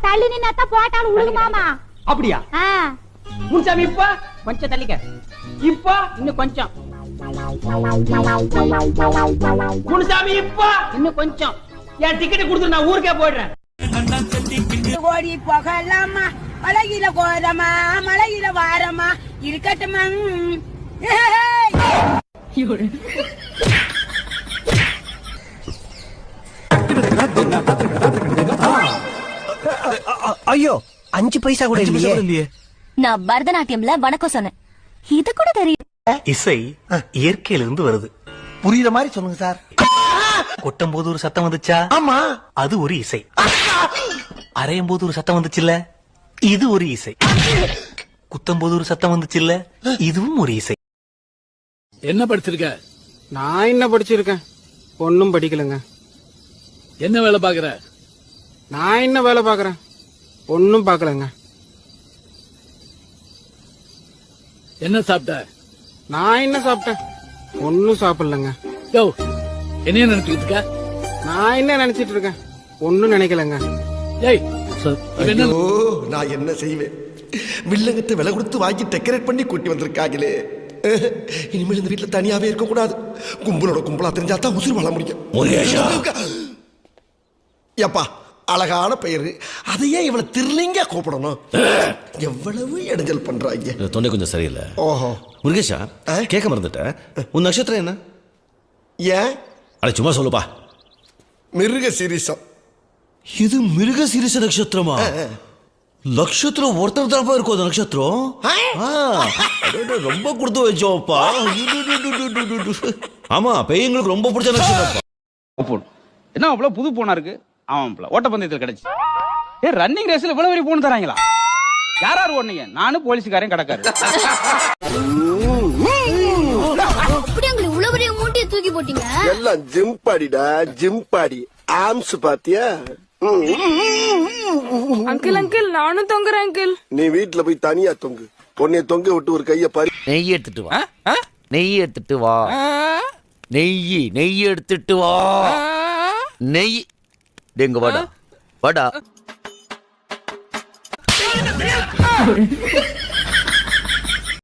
தள்ளி நின்னா போட்டாலும் உழுகுமாமா. அப்படியா? முன்சாமி இப்ப கொஞ்சம் தள்ளிக்க. இப்ப இன்னும் கொஞ்சம். முன்சாமி இப்ப இன்னும் கொஞ்சம். என் டிக்கெட் கொடுத்து நான் ஊருக்கே போயிடுறேன். ஓடி போகலாமா, மலையில போறமா, மலையில வாரமா, இருக்கட்டுமா. ஐயோ 5 பைசா கூட இல்லையே. நான் பரதநாட்டியம்ல வணக்கம் சொன்னேன். இது கூட தெரியும். இசை இயற்கையிலிருந்து வருது. புரியுற மாதிரி சொல்லுங்க சார். கொட்டும் போது ஒரு சத்தம் வந்துச்சா? ஆமா, அது ஒரு இசை. அரையும் போது ஒரு சத்தம் வந்துச்சுல்ல, இது ஒரு இசை. குத்தும் போது ஒரு சத்தம் வந்துச்சுல்ல, இதுவும் ஒரு இசை. என்ன படிச்சிருக்க? நான் என்ன படிச்சிருக்கேன்? ஒன்னும் படிக்கலங்க. என்ன வேலை பாக்குற? நான் என்ன வேலை பாக்குறேன்? ஒன்னும் பாக்கலங்க. என்ன சாப்பிட்ட? நான் என்ன சாப்பிட்டேன்? ஒன்னும் சாப்பிடலங்க. யோ, என்ன நினைச்சிட்டு இருக்க? நான் என்ன நினைச்சிட்டு இருக்கேன்? ஒன்னும் நினைக்கலங்க. ஏய், இவன் என்ன? நான் என்ன செய்வேன்? வில்லங்கத்தை விலை கொடுத்து வாங்கி டெக்கரேட் பண்ணி கூட்டி வந்திருக்காங்களே. இனிமேல் இந்த வீட்டுல தனியாவே இருக்க கூடாது. கும்பலோட கும்பலா தெரிஞ்சாதான் உசுறு வாழ முடியும். எப்பா, அழகான பெயரு, அதையே இவ்வளவு திருலிங்க கூப்பிடணும். எவ்வளவு இடைஞ்சல் பண்றாங்க. தொண்டை கொஞ்சம் சரியில்லை. ஓஹோ, முருகேஷா, கேட்க மறந்துட்டேன். உன் நட்சத்திரம் என்ன? ஏன்? அட சும்மா சொல்லுப்பா. மிருக சீரிசம். இது மிருக சீரிச நட்சத்திரமா? நட்சத்திரம் ஒருத்தர் தரப்பா இருக்கும். அந்த நட்சத்திரம் ரொம்ப கொடுத்து வச்சோப்பா. ஆமா, பெய்யங்களுக்கு ரொம்ப பிடிச்ச நட்சத்திரம். என்ன அவ்வளவு புது போனா இருக்கு? ஆமாம்ல, ஓட்டப்பந்தயத்தில் கிடைச்சு. ரன்னிங் ரேஸ்ல இவ்வளவு வரை போன் தராங்களா? யாராரு ஓடுனீங்க? நானும் போலீஸ்காரன் கடக்காரு. அப்படி உங்களுக்கு இவ்வளவு பெரிய மூட்டையை தூக்கி போட்டீங்க? எல்லாம் ஜிம் பாடிடா, ஜிம் பாடி. ஆம்ஸ் பாத்தியா? அங்கிள் அங்கிள், நானும் தொங்குறேன் அங்கிள். நீ வீட்டுல போய் தனியா தொங்கு. பொண்ணைய தொங்க விட்டு ஒரு கைய பாரு. நெய் எடுத்துட்டு வா. நெய் எடுத்துட்டு வா. நெய் எடுத்துட்டு வா. நெய் டெங்க வாடா வாடா.